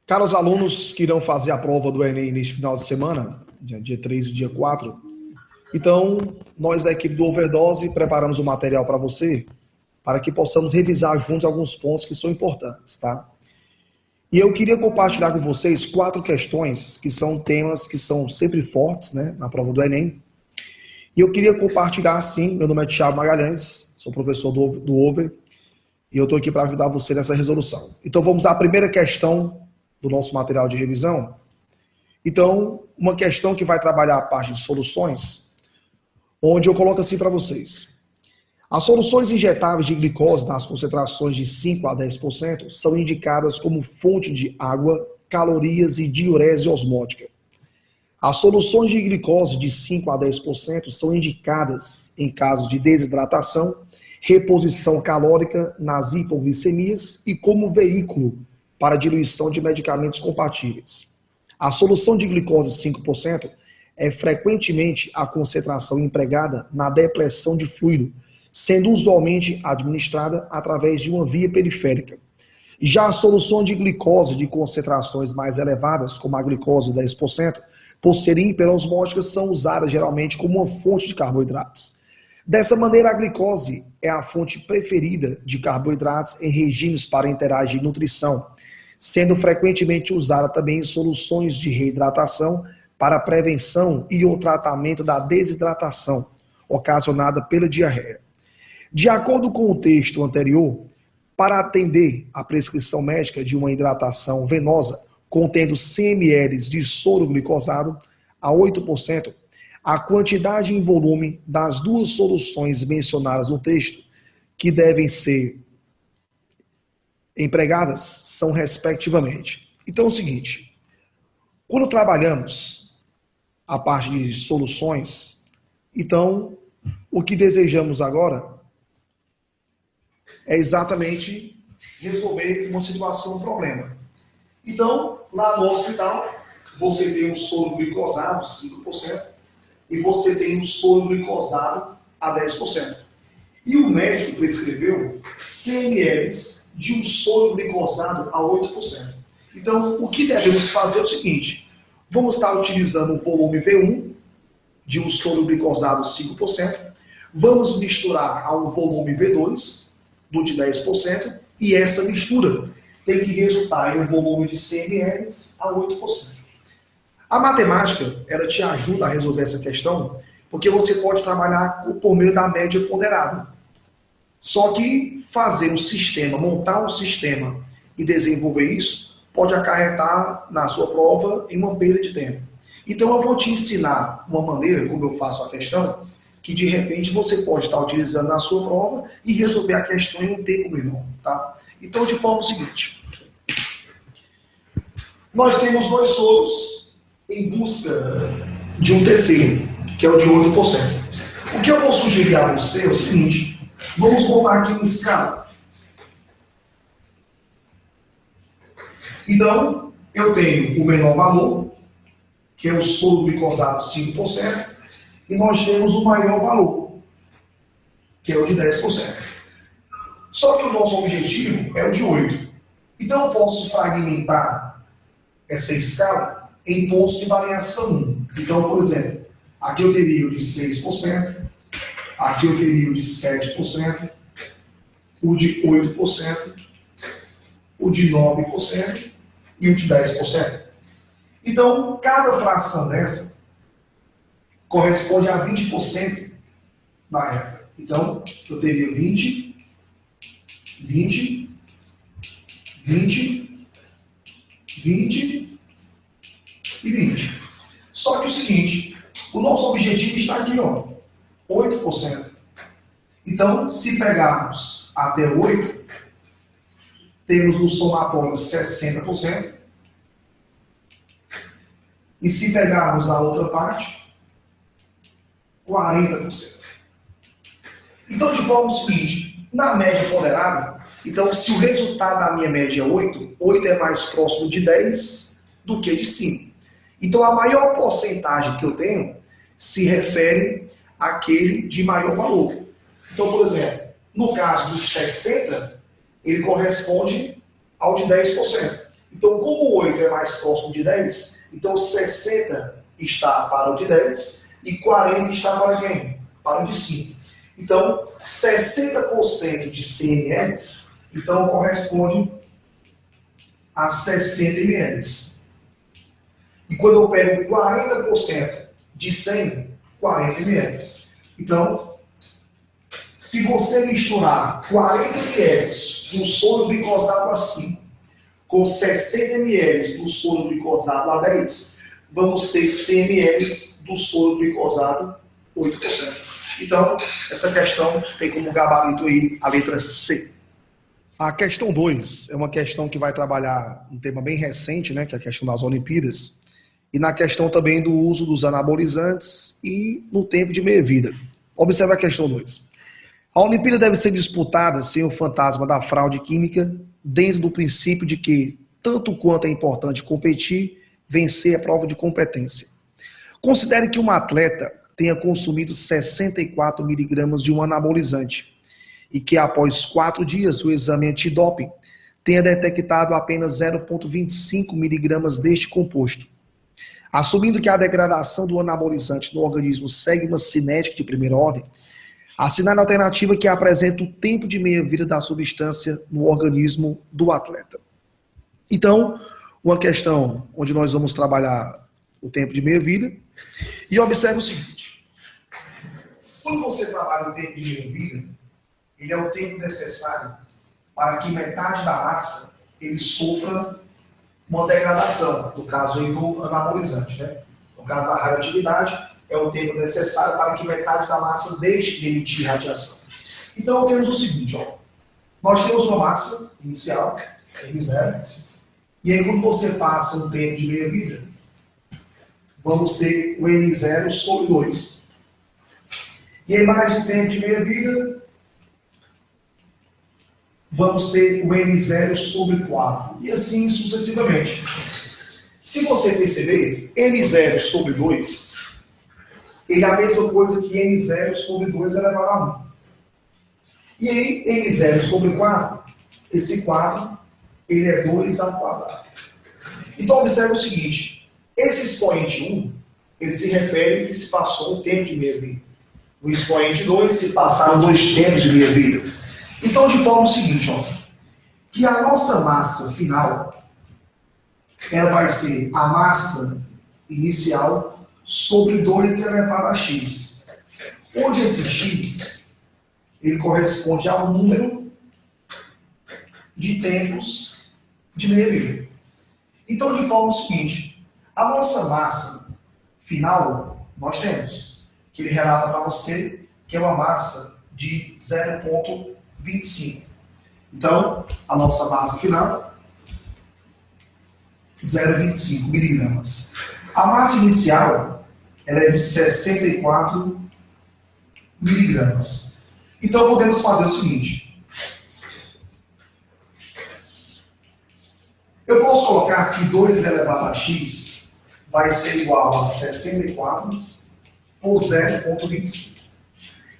Caros alunos que irão fazer a prova do Enem neste final de semana, dia 3 e dia 4, então, nós da equipe do Overdose preparamos o material para você, para que possamos revisar juntos alguns pontos que são importantes, tá? E eu queria compartilhar com vocês 4 questões, que são temas que são sempre fortes, né, na prova do Enem. E eu queria compartilhar, sim, meu nome é Thiago Magalhães, sou professor do Over, e eu estou aqui para ajudar você nessa resolução. Então, vamos à primeira questão do nosso material de revisão. Então, uma questão que vai trabalhar a parte de soluções, onde eu coloco assim para vocês. As soluções injetáveis de glicose nas concentrações de 5 a 10% são indicadas como fonte de água, calorias e diurese osmótica. As soluções de glicose de 5 a 10% são indicadas em casos de desidratação, reposição calórica nas hipoglicemias e como veículo para diluição de medicamentos compatíveis. A solução de glicose 5% é frequentemente a concentração empregada na depressão de fluido, sendo usualmente administrada através de uma via periférica. Já a solução de glicose de concentrações mais elevadas, como a glicose 10%, por serem hiperosmóticas, são usadas geralmente como uma fonte de carboidratos. Dessa maneira, a glicose é a fonte preferida de carboidratos em regimes parenterais de nutrição, sendo frequentemente usada também em soluções de reidratação para a prevenção e o tratamento da desidratação ocasionada pela diarreia. De acordo com o texto anterior, para atender à prescrição médica de uma hidratação venosa contendo 100 ml de soro glicosado a 8%, a quantidade em volume das duas soluções mencionadas no texto, que devem ser empregadas, são respectivamente. Então é o seguinte, quando trabalhamos a parte de soluções, então o que desejamos agora é exatamente resolver uma situação, um problema. Então, lá no hospital, você tem um soro glicosado, 5%, e você tem um soro glicosado a 10%. E o médico prescreveu 100 ml de um soro glicosado a 8%. Então, o que devemos fazer é o seguinte, vamos estar utilizando o volume V1 de um soro glicosado 5%, vamos misturar a um volume V2 do de 10%, e essa mistura tem que resultar em um volume de 100 ml a 8%. A matemática, ela te ajuda a resolver essa questão, porque você pode trabalhar por meio da média ponderada. Só que fazer um sistema, montar um sistema e desenvolver isso, pode acarretar na sua prova em uma perda de tempo. Então eu vou te ensinar uma maneira, como eu faço a questão, que de repente você pode estar utilizando na sua prova e resolver a questão em um tempo menor, tá? Então, de forma seguinte, nós temos dois soros em busca de um terceiro, que é o de 8%. O que eu vou sugerir a você é o seguinte, vamos botar aqui uma escala. Então, eu tenho o menor valor, que é o soro glicosado 5%, e nós temos o maior valor, que é o de 10%. Só que o nosso objetivo é o de 8%. Então eu posso fragmentar essa escala em pontos de variação 1. Então, por exemplo, aqui eu teria o de 6%, aqui eu teria o de 7%, o de 8%, o de 9% e o de 10%. Então, cada fração dessa corresponde a 20% da reta. Então, eu teria 20, 20, 20, 20 e 20. Só que o seguinte, o nosso objetivo está aqui, ó, 8%. Então, se pegarmos até 8, temos no somatório 60%. E se pegarmos a outra parte, 40%. Então, de forma seguinte, na média ponderada, então, se o resultado da minha média é 8, 8 é mais próximo de 10 do que de 5. Então, a maior porcentagem que eu tenho se refere àquele de maior valor. Então, por exemplo, no caso dos 60, ele corresponde ao de 10%. Então, como o 8 é mais próximo de 10, então 60 está para o de 10 e 40 está para quem? Para o de 5. Então, 60% de CML, então corresponde a 60 ml. E quando eu pego 40% de 100, 40 ml. Então, se você misturar 40 ml do soro glicosado a 5 com 60 ml do soro glicosado a 10, vamos ter 100 ml do soro glicosado 8%. Então, essa questão tem como gabarito aí a letra C. A questão 2 é uma questão que vai trabalhar um tema bem recente, né, que é a questão das Olimpíadas, e na questão também do uso dos anabolizantes e no tempo de meia-vida. Observe a questão 2. A Olimpíada deve ser disputada sem o fantasma da fraude química, dentro do princípio de que, tanto quanto é importante competir, vencer a prova de competência. Considere que um atleta tenha consumido 64 miligramas de um anabolizante e que após 4 dias o exame antidoping tenha detectado apenas 0,25 miligramas deste composto. Assumindo que a degradação do anabolizante no organismo segue uma cinética de primeira ordem, assinale a alternativa que apresenta o tempo de meia-vida da substância no organismo do atleta. Então, uma questão onde nós vamos trabalhar o tempo de meia-vida e observe o seguinte: quando você trabalha o tempo de meia-vida, ele é o tempo necessário para que metade da massa ele sofra uma degradação, no caso aí do anabolizante, né? No caso da radioatividade, é o tempo necessário para que metade da massa deixe de emitir radiação. Então, temos o seguinte, ó. Nós temos uma massa inicial, M0, e aí quando você passa um tempo de meia-vida, vamos ter o M0 sobre 2. E aí mais um tempo de meia-vida, vamos ter o M0 sobre 4. E assim sucessivamente. Se você perceber, M0 sobre 2, ele é a mesma coisa que M0 sobre 2 elevado a 1. E aí, M0 sobre 4, esse 4, ele é 2 ao quadrado. Então, observe o seguinte, esse expoente 1, ele se refere que se passou um tempo de meia-vida. O expoente 2, se passaram 2 tempos de meia-vida. Então, de forma o seguinte, ó, que a nossa massa final, ela vai ser a massa inicial sobre 2 elevado a x. Onde esse x, ele corresponde ao número de tempos de meia-vida. Então, de forma seguinte, a nossa massa final, nós temos, que ele relata para você, que é uma massa de 0,25. Então, a nossa massa final, 0,25 miligramas. A massa inicial, ela é de 64 miligramas. Então, podemos fazer o seguinte. Eu posso colocar que 2 elevado a x vai ser igual a 64 por 0,25.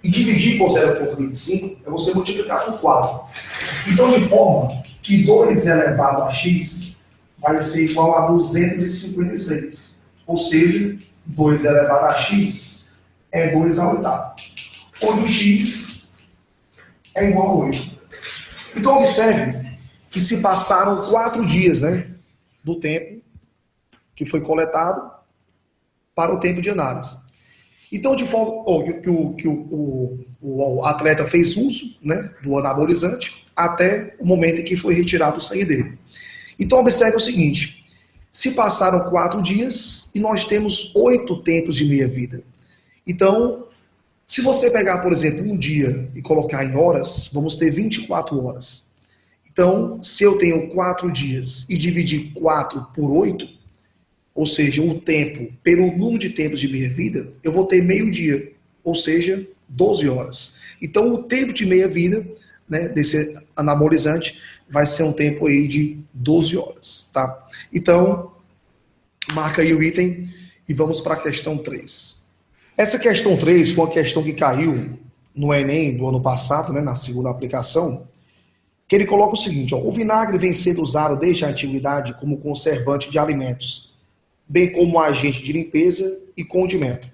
E dividir por 0,25 é você multiplicar por 4. Então, de forma que 2 elevado a x vai ser igual a 256. Ou seja, 2 elevado a x é 2 ao oitavo. Onde o x é igual a 8. Então, observe que se passaram 4 dias, né, do tempo que foi coletado para o tempo de análise. Então, de forma que o atleta fez uso, né, do anabolizante até o momento em que foi retirado o sangue dele. Então, observe o seguinte, se passaram 4 dias e nós temos 8 tempos de meia-vida. Então, se você pegar, por exemplo, um dia e colocar em horas, vamos ter 24 horas. Então, se eu tenho 4 dias e dividir 4 por 8, ou seja, o tempo pelo número de tempos de meia-vida, eu vou ter meio dia, ou seja, 12 horas. Então, o tempo de meia-vida, né, desse anabolizante vai ser um tempo aí de 12 horas, tá? Então, marca aí o item e vamos para a questão 3. Essa questão 3 foi uma questão que caiu no Enem do ano passado, né, na segunda aplicação, que ele coloca o seguinte, ó, o vinagre vem sendo usado desde a antiguidade como conservante de alimentos, bem como agente de limpeza e condimento.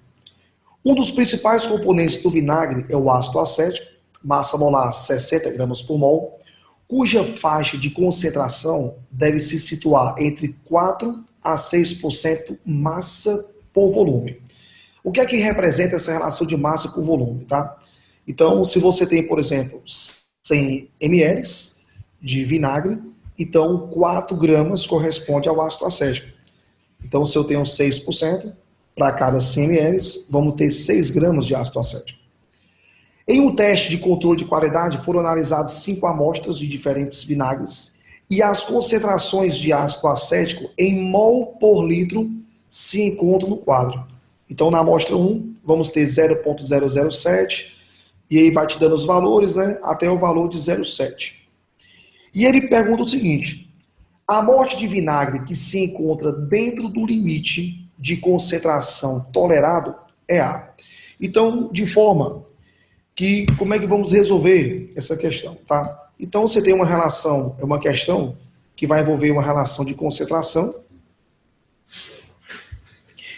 Um dos principais componentes do vinagre é o ácido acético, massa molar 60 gramas por mol, cuja faixa de concentração deve se situar entre 4 a 6% massa por volume. O que é que representa essa relação de massa por volume, tá? Então, se você tem, por exemplo, 100 ml de vinagre, então 4 gramas corresponde ao ácido acético. Então, se eu tenho 6%, para cada 100 ml, vamos ter 6 gramas de ácido acético. Em um teste de controle de qualidade, foram analisadas 5 amostras de diferentes vinagres e as concentrações de ácido acético em mol por litro se encontram no quadro. Então, na amostra 1, vamos ter 0,007, e aí vai te dando os valores, né, até o valor de 0,7. E ele pergunta o seguinte, a amostra de vinagre que se encontra dentro do limite de concentração tolerado é A. Então, de forma que, como é que vamos resolver essa questão, tá? Então, você tem uma relação, é uma questão que vai envolver uma relação de concentração,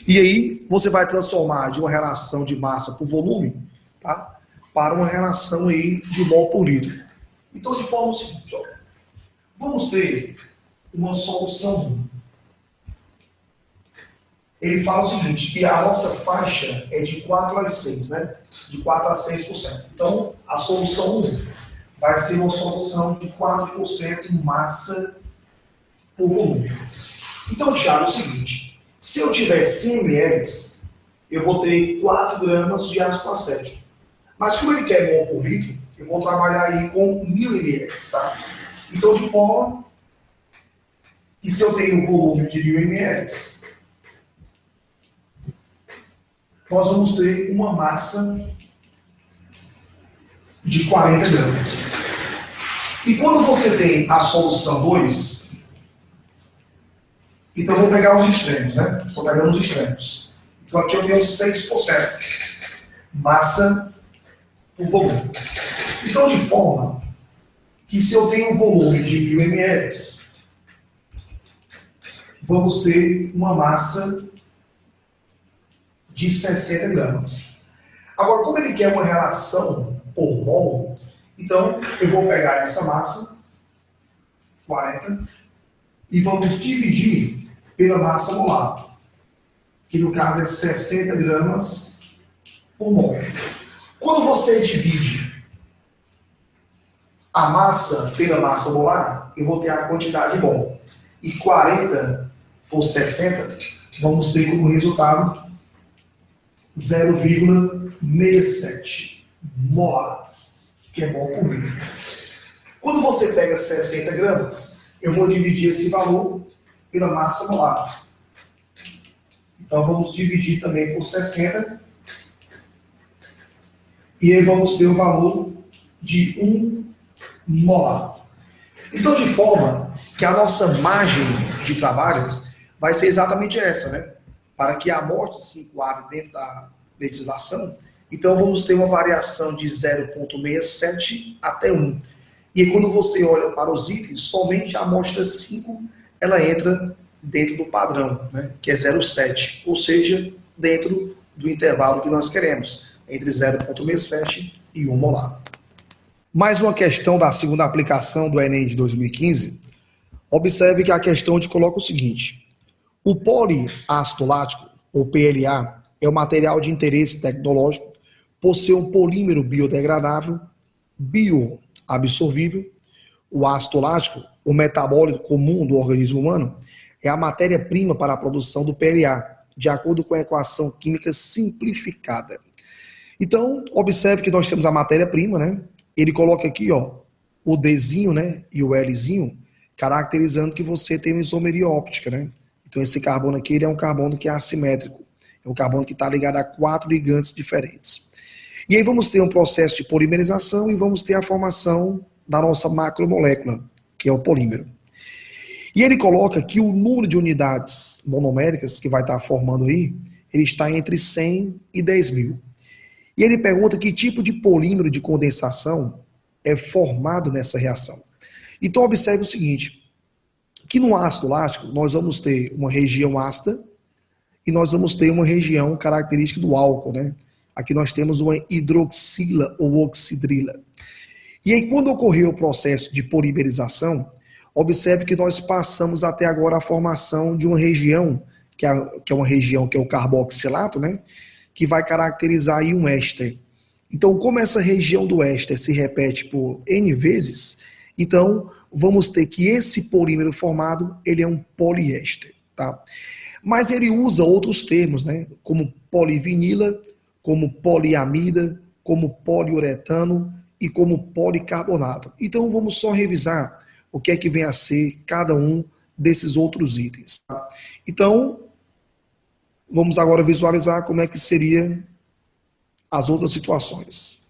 e aí você vai transformar de uma relação de massa por volume, tá, para uma relação aí de mol por litro. Então, de forma seguinte, ó, vamos ter uma solução. Ele fala o seguinte, que a nossa faixa é de 4 a 6, né? De 4 a 6%. Então, a solução 1 vai ser uma solução de 4% massa por volume. Então, Thiago, é o seguinte, se eu tiver 100 ml, eu vou ter 4 gramas de ácido acético. Mas como ele quer mol por litro, eu vou trabalhar aí com 1000 ml, tá? Então, de forma que se eu tenho um volume de 1000 ml, nós vamos ter uma massa de 40 gramas. E quando você tem a solução 2, então eu vou pegar os extremos, né? Estou pegando os extremos. Então aqui eu tenho 6% massa por volume. Então, de forma que se eu tenho um volume de 1000 ml, vamos ter uma massa de 60 gramas. Agora, como ele quer uma relação por mol, então eu vou pegar essa massa, 40, e vamos dividir pela massa molar, que no caso é 60 gramas por mol. Quando você divide a massa pela massa molar, eu vou ter a quantidade mol. E 40 por 60, vamos ter como resultado 0,67 molar, que é mol por litro. Quando você pega 60 gramas, eu vou dividir esse valor pela massa molar. Então vamos dividir também por 60. E aí vamos ter o valor de 1 molar. Então, de forma que a nossa margem de trabalho vai ser exatamente essa, né? Para que a amostra se enquadre dentro da legislação, então vamos ter uma variação de 0,67 até 1. E aí, quando você olha para os itens, somente a amostra 5 ela entra dentro do padrão, né? Que é 0,7, ou seja, dentro do intervalo que nós queremos, entre 0,67 e 1 molar. Mais uma questão da segunda aplicação do Enem de 2015. Observe que a questão te coloca o seguinte: o poliácido lático, ou PLA, é um material de interesse tecnológico por ser um polímero biodegradável, bioabsorvível. O ácido lático, o metabólito comum do organismo humano, é a matéria-prima para a produção do PLA, de acordo com a equação química simplificada. Então, observe que nós temos a matéria-prima, né? Ele coloca aqui, ó, o Dzinho, né, e o Lzinho, caracterizando que você tem uma isomeria óptica, né? Então, esse carbono aqui, ele é um carbono que é assimétrico. É um carbono que está ligado a 4 ligantes diferentes. E aí vamos ter um processo de polimerização e vamos ter a formação da nossa macromolécula, que é o polímero. E ele coloca que o número de unidades monoméricas que vai estar formando aí, ele está entre 100 e 10 mil. E ele pergunta que tipo de polímero de condensação é formado nessa reação. Então, observe o seguinte, que no ácido lático nós vamos ter uma região ácida e nós vamos ter uma região característica do álcool, né? Aqui nós temos uma hidroxila ou oxidrila. E aí, quando ocorreu o processo de polimerização, observe que nós passamos até agora a formação de uma região, que é uma região que é o carboxilato, né? Que vai caracterizar aí um éster. Então, como essa região do éster se repete por N vezes, então vamos ter que esse polímero formado, ele é um poliéster, tá? Mas ele usa outros termos, né? Como polivinila, como poliamida, como poliuretano e como policarbonato. Então vamos só revisar o que é que vem a ser cada um desses outros itens. Tá? Então, vamos agora visualizar como é que seria as outras situações.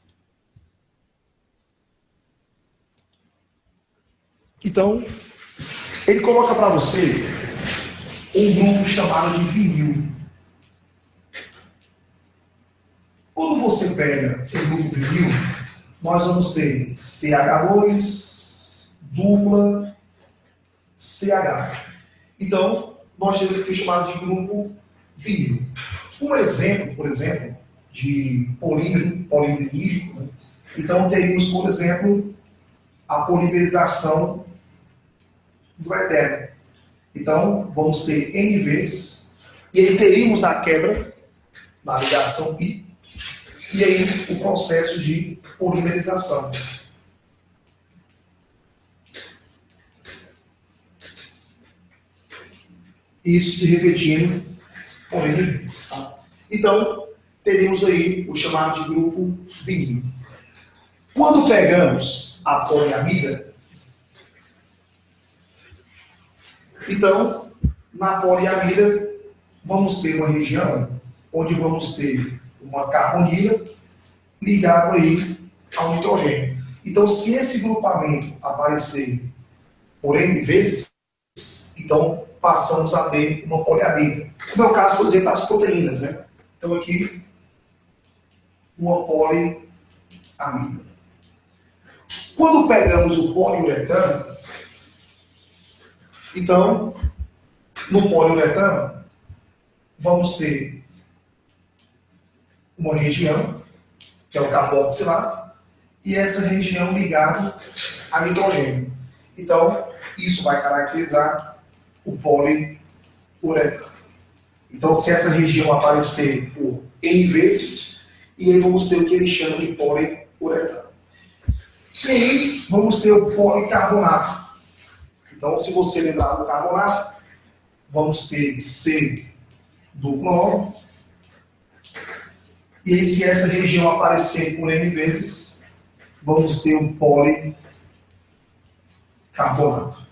Então, ele coloca para você um grupo chamado de vinil. Quando você pega o grupo vinil, nós vamos ter CH2, dupla, CH. Então, nós temos aqui chamado de grupo vinil. Um exemplo, por exemplo, de polímero polivinílico, né? Então teríamos, por exemplo, a polimerização do etéreo. Então, vamos ter N vezes, e aí teríamos a quebra na ligação pi, e aí o processo de polimerização. Isso se repetindo por N vezes. Tá? Então, teríamos aí o chamado de grupo vinil. Quando pegamos a poliamida, então, na poliamida, vamos ter uma região onde vamos ter uma carbonila ligada aí ao nitrogênio. Então, se esse grupamento aparecer por N vezes, então passamos a ter uma poliamida. Como é o caso, por exemplo, das proteínas, né? Então, aqui, uma poliamida. Quando pegamos o poliuretano, então, no poliuretano, vamos ter uma região, que é o carboxilato, e essa região ligada a nitrogênio. Então, isso vai caracterizar o poliuretano. Então, se essa região aparecer por N vezes, e aí vamos ter o que eles chamam de poliuretano. E aí vamos ter o policarbonato. Então, se você lembrar do carbonato, vamos ter C do cloro. E aí, se essa região aparecer por N vezes, vamos ter o policarbonato.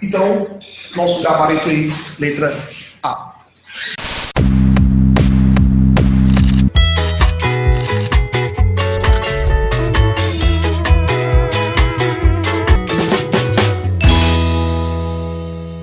Então, nosso gabarito aí, letra